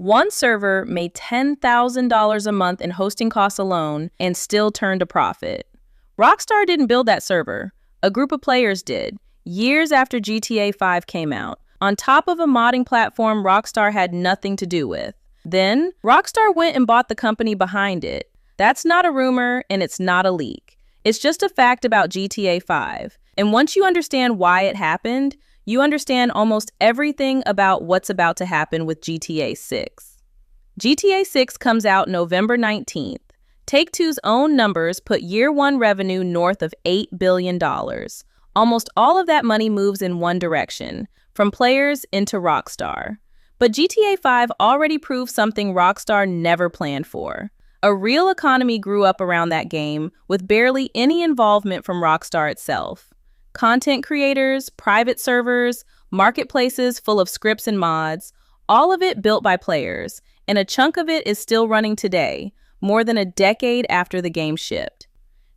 One server made $10,000 a month in hosting costs alone and still turned a profit. Rockstar didn't build that server. A group of players did, years after GTA 5 came out, on top of a modding platform Rockstar had nothing to do with. Then, Rockstar went and bought the company behind it. That's not a rumor, and it's not a leak. It's just a fact about GTA 5. And once you understand why it happened, you understand almost everything about what's about to happen with GTA 6. GTA 6 comes out November 19th. Take-Two's own numbers put year-one revenue north of $8 billion. Almost all of that money moves in one direction, from players into Rockstar. But GTA 5 already proved something Rockstar never planned for. A real economy grew up around that game with barely any involvement from Rockstar itself. Content creators, private servers, marketplaces full of scripts and mods, all of it built by players, and a chunk of it is still running today, more than a decade after the game shipped.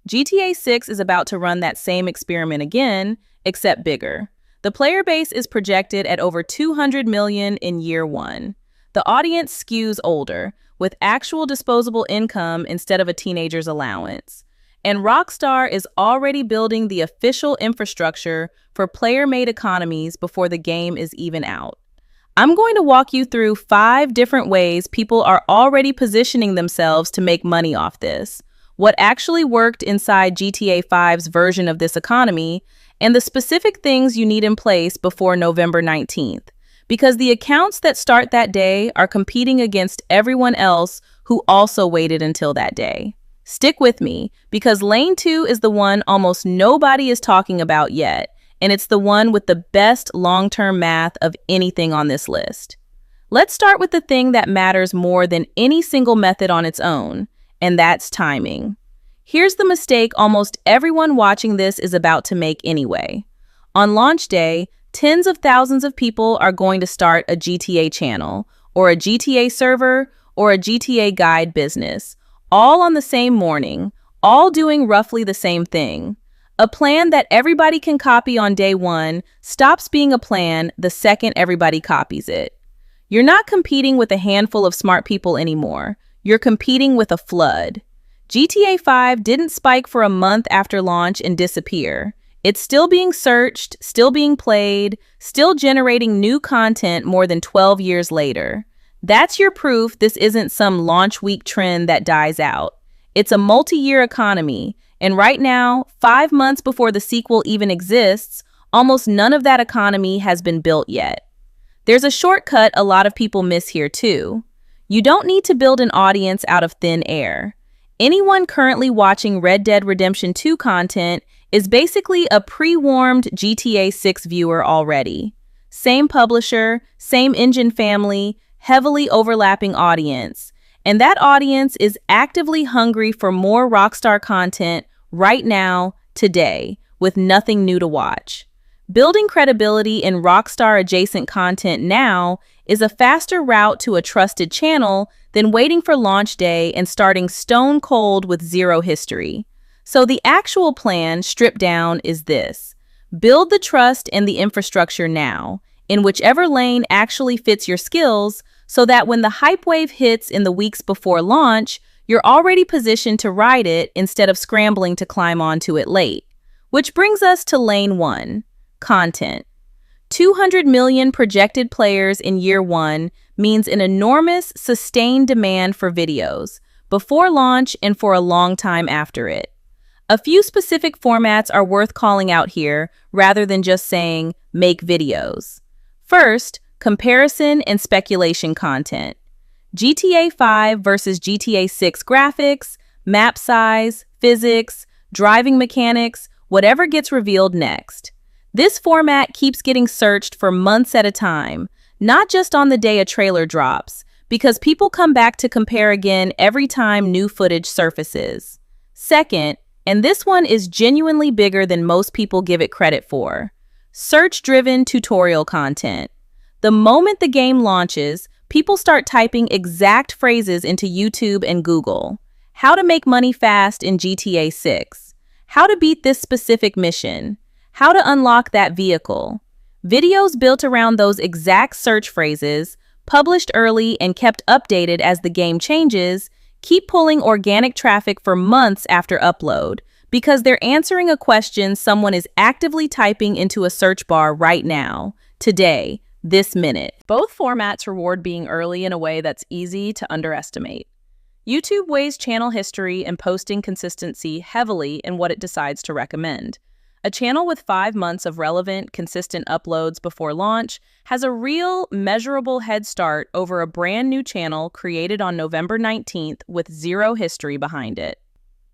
GTA 6 is about to run that same experiment again, except bigger. The player base is projected at over 200 million in year one. The audience skews older, with actual disposable income instead of a teenager's allowance. And Rockstar is already building the official infrastructure for player-made economies before the game is even out. I'm going to walk you through 5 different ways people are already positioning themselves to make money off this, what actually worked inside GTA 5's version of this economy, and the specific things you need in place before November 19th. Because the accounts that start that day are competing against everyone else who also waited until that day. Stick with me, because Lane 2 is the one almost nobody is talking about yet, and it's the one with the best long-term math of anything on this list. Let's start with the thing that matters more than any single method on its own, and that's timing. Here's the mistake almost everyone watching this is about to make anyway. On launch day, tens of thousands of people are going to start a GTA channel, or a GTA server, or a GTA guide business, all on the same morning, all doing roughly the same thing. A plan that everybody can copy on day one stops being a plan the second everybody copies it. You're not competing with a handful of smart people anymore. You're competing with a flood. GTA 5 didn't spike for a month after launch and disappear. It's still being searched, still being played, still generating new content more than 12 years later. That's your proof this isn't some launch week trend that dies out. It's a multi-year economy, and right now, 5 months before the sequel even exists, almost none of that economy has been built yet. There's a shortcut a lot of people miss here too. You don't need to build an audience out of thin air. Anyone currently watching Red Dead Redemption 2 content is basically a pre-warmed GTA 6 viewer already. Same publisher, same engine family, heavily overlapping audience. And that audience is actively hungry for more Rockstar content right now, today, with nothing new to watch. Building credibility in Rockstar-adjacent content now is a faster route to a trusted channel than waiting for launch day and starting stone cold with zero history. So the actual plan, stripped down, is this. Build the trust and the infrastructure now, in whichever lane actually fits your skills, so that when the hype wave hits in the weeks before launch, you're already positioned to ride it instead of scrambling to climb onto it late. Which brings us to lane 1, content. 200 million projected players in year one means an enormous, sustained demand for videos, before launch and for a long time after it. A few specific formats are worth calling out here, rather than just saying, make videos. First, comparison and speculation content. GTA 5 versus GTA 6 graphics, map size, physics, driving mechanics, whatever gets revealed next. This format keeps getting searched for months at a time, not just on the day a trailer drops, because people come back to compare again every time new footage surfaces. Second, and this one is genuinely bigger than most people give it credit for, search-driven tutorial content. The moment the game launches, people start typing exact phrases into YouTube and Google. How to make money fast in GTA 6. How to beat this specific mission. How to unlock that vehicle. Videos built around those exact search phrases, published early and kept updated as the game changes, keep pulling organic traffic for months after upload because they're answering a question someone is actively typing into a search bar right now, today, this minute. Both formats reward being early in a way that's easy to underestimate. YouTube weighs channel history and posting consistency heavily in what it decides to recommend. A channel with 5 months of relevant, consistent uploads before launch has a real, measurable head start over a brand new channel created on November 19th with zero history behind it.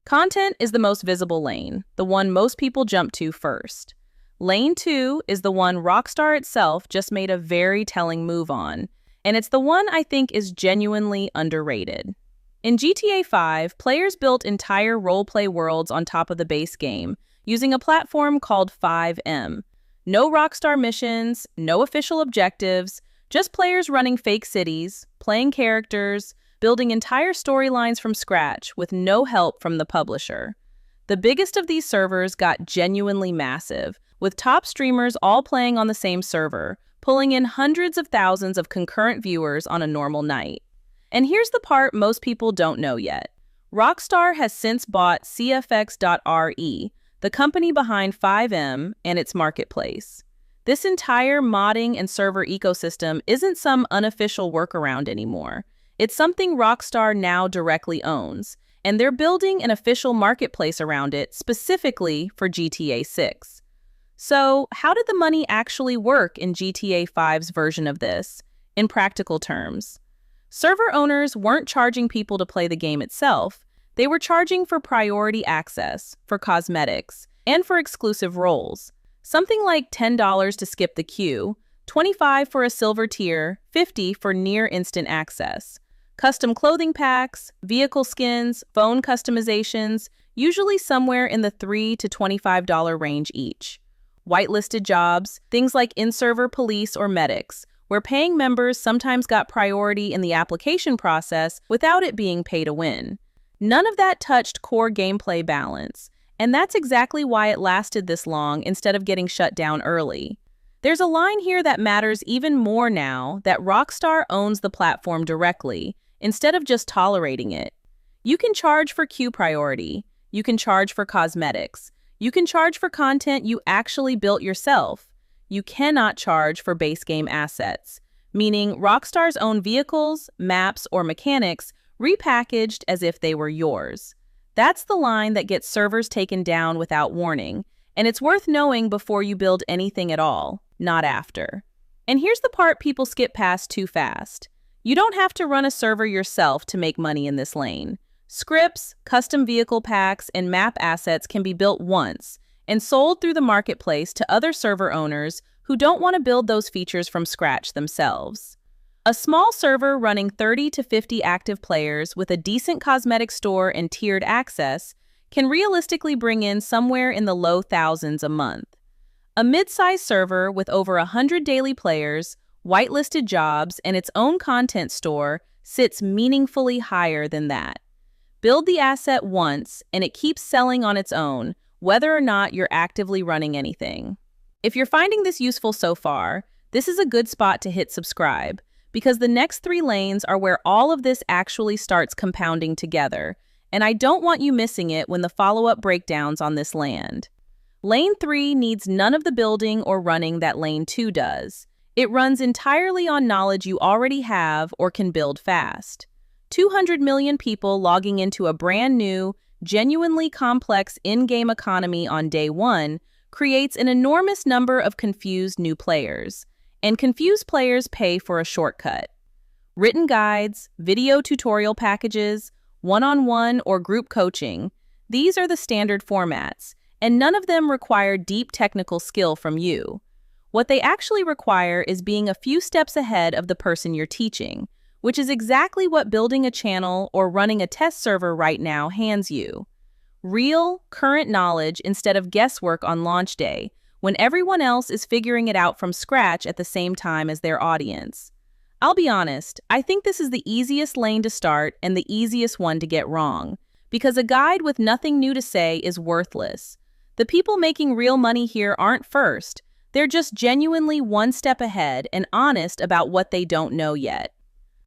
Content is the most visible lane, the one most people jump to first. Lane 2 is the one Rockstar itself just made a very telling move on, and it's the one I think is genuinely underrated. In GTA 5, players built entire roleplay worlds on top of the base game, using a platform called 5M. No Rockstar missions, no official objectives, just players running fake cities, playing characters, building entire storylines from scratch with no help from the publisher. The biggest of these servers got genuinely massive, with top streamers all playing on the same server, pulling in hundreds of thousands of concurrent viewers on a normal night. And here's the part most people don't know yet. Rockstar has since bought CFX.re, the company behind 5M and its marketplace. This entire modding and server ecosystem isn't some unofficial workaround anymore. It's something Rockstar now directly owns, and they're building an official marketplace around it specifically for GTA 6. So, how did the money actually work in GTA 5's version of this, in practical terms? Server owners weren't charging people to play the game itself. They were charging for priority access, for cosmetics, and for exclusive roles. Something like $10 to skip the queue, $25 for a silver tier, $50 for near-instant access. Custom clothing packs, vehicle skins, phone customizations, usually somewhere in the $3 to $25 range each. Whitelisted jobs, things like in-server police or medics, where paying members sometimes got priority in the application process without it being pay to win. None of that touched core gameplay balance, and that's exactly why it lasted this long instead of getting shut down early. There's a line here that matters even more now that Rockstar owns the platform directly, instead of just tolerating it. You can charge for queue priority, you can charge for cosmetics, you can charge for content you actually built yourself. You cannot charge for base game assets, meaning Rockstar's own vehicles, maps, or mechanics repackaged as if they were yours. That's the line that gets servers taken down without warning, and it's worth knowing before you build anything at all, not after. And here's the part people skip past too fast. You don't have to run a server yourself to make money in this lane. Scripts, custom vehicle packs, and map assets can be built once and sold through the marketplace to other server owners who don't want to build those features from scratch themselves. A small server running 30 to 50 active players with a decent cosmetic store and tiered access can realistically bring in somewhere in the low thousands a month. A mid-sized server with over 100 daily players, whitelisted jobs, and its own content store sits meaningfully higher than that. Build the asset once, and it keeps selling on its own, whether or not you're actively running anything. If you're finding this useful so far, this is a good spot to hit subscribe, because the next 3 lanes are where all of this actually starts compounding together, and I don't want you missing it when the follow-up breakdowns on this land. Lane 3 needs none of the building or running that Lane 2 does. It runs entirely on knowledge you already have or can build fast. 200 million people logging into a brand new, genuinely complex in-game economy on day 1 creates an enormous number of confused new players. And confused players pay for a shortcut. Written guides, video tutorial packages, one-on-one or group coaching, these are the standard formats, and none of them require deep technical skill from you. What they actually require is being a few steps ahead of the person you're teaching, which is exactly what building a channel or running a test server right now hands you. Real, current knowledge instead of guesswork on launch day, when everyone else is figuring it out from scratch at the same time as their audience. I'll be honest, I think this is the easiest lane to start and the easiest one to get wrong, because a guide with nothing new to say is worthless. The people making real money here aren't first, They're just genuinely one step ahead and honest about what they don't know yet.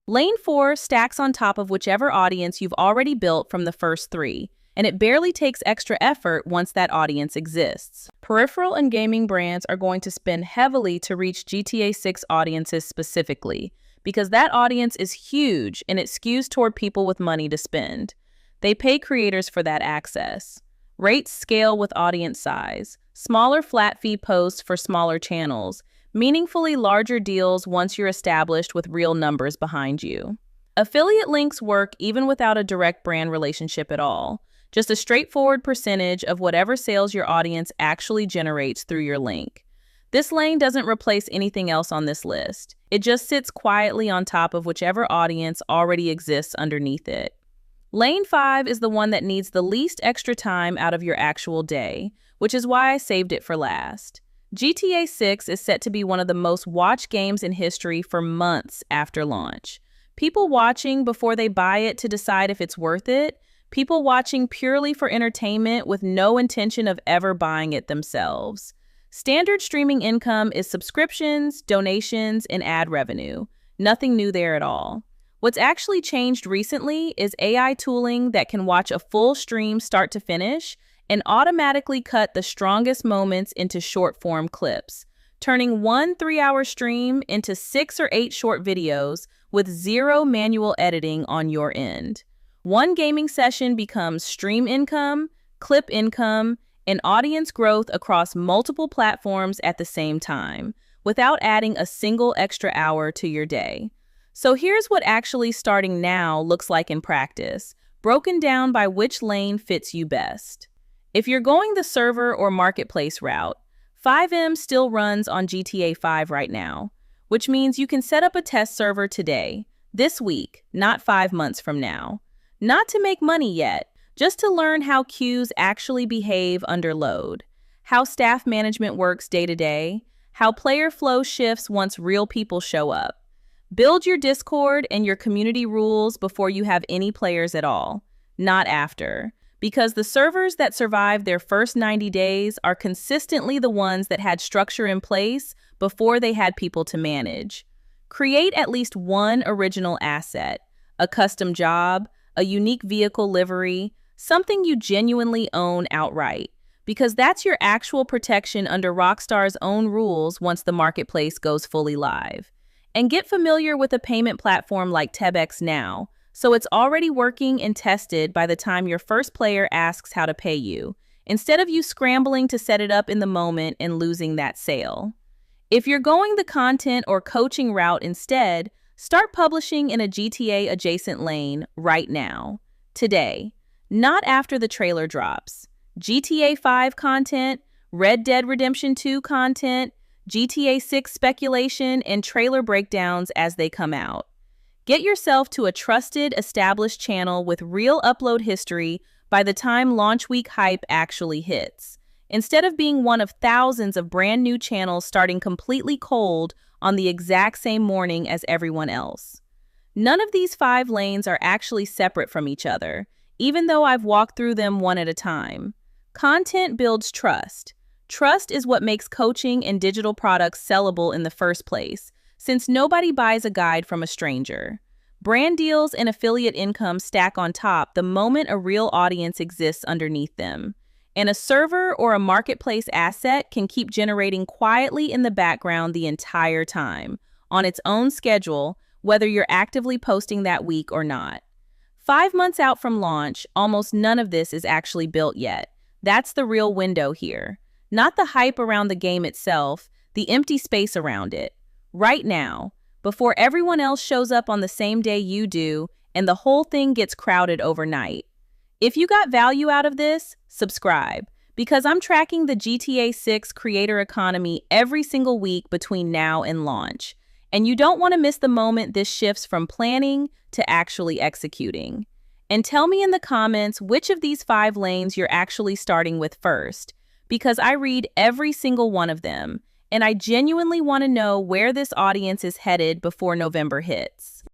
Lane 4 stacks on top of whichever audience you've already built from the first three, and it barely takes extra effort once that audience exists. Peripheral and gaming brands are going to spend heavily to reach GTA 6 audiences specifically, because that audience is huge and it skews toward people with money to spend. They pay creators for that access. Rates scale with audience size, smaller flat fee posts for smaller channels, meaningfully larger deals once you're established with real numbers behind you. Affiliate links work even without a direct brand relationship at all, just a straightforward percentage of whatever sales your audience actually generates through your link. This lane doesn't replace anything else on this list. It just sits quietly on top of whichever audience already exists underneath it. Lane 5 is the one that needs the least extra time out of your actual day, which is why I saved it for last. GTA 6 is set to be one of the most watched games in history for months after launch. People watching before they buy it to decide if it's worth it, people watching purely for entertainment with no intention of ever buying it themselves. Standard streaming income is subscriptions, donations, and ad revenue. Nothing new there at all. What's actually changed recently is AI tooling that can watch a full stream start to finish and automatically cut the strongest moments into short-form clips, turning one 3-hour stream into 6 or 8 short videos with zero manual editing on your end. One gaming session becomes stream income, clip income, and audience growth across multiple platforms at the same time, without adding a single extra hour to your day. So here's what actually starting now looks like in practice, broken down by which lane fits you best. If you're going the server or marketplace route, 5M still runs on GTA 5 right now, which means you can set up a test server today, this week, not 5 months from now. Not to make money yet, just to learn how queues actually behave under load, how staff management works day to day, how player flow shifts once real people show up. Build your Discord and your community rules before you have any players at all, not after. Because the servers that survive their first 90 days are consistently the ones that had structure in place before they had people to manage. Create at least one original asset, a custom job, a unique vehicle livery, something you genuinely own outright, because that's your actual protection under Rockstar's own rules once the marketplace goes fully live. And get familiar with a payment platform like Tebex now, so it's already working and tested by the time your first player asks how to pay you, instead of you scrambling to set it up in the moment and losing that sale. If you're going the content or coaching route instead, start publishing in a GTA-adjacent lane right now, today, not after the trailer drops. GTA 5 content, Red Dead Redemption 2 content, GTA 6 speculation, and trailer breakdowns as they come out. Get yourself to a trusted, established channel with real upload history by the time launch week hype actually hits, instead of being one of thousands of brand new channels starting completely cold on the exact same morning as everyone else. None of these 5 lanes are actually separate from each other, even though I've walked through them one at a time. Content builds trust. Trust is what makes coaching and digital products sellable in the first place, since nobody buys a guide from a stranger. Brand deals and affiliate income stack on top the moment a real audience exists underneath them. And a server or a marketplace asset can keep generating quietly in the background the entire time, on its own schedule, whether you're actively posting that week or not. 5 months out from launch, almost none of this is actually built yet. That's the real window here. Not the hype around the game itself, the empty space around it. Right now, before everyone else shows up on the same day you do, and the whole thing gets crowded overnight. If you got value out of this, subscribe, because I'm tracking the GTA 6 creator economy every single week between now and launch. And you don't want to miss the moment this shifts from planning to actually executing. And tell me in the comments which of these 5 lanes you're actually starting with first, because I read every single one of them, and I genuinely want to know where this audience is headed before November hits.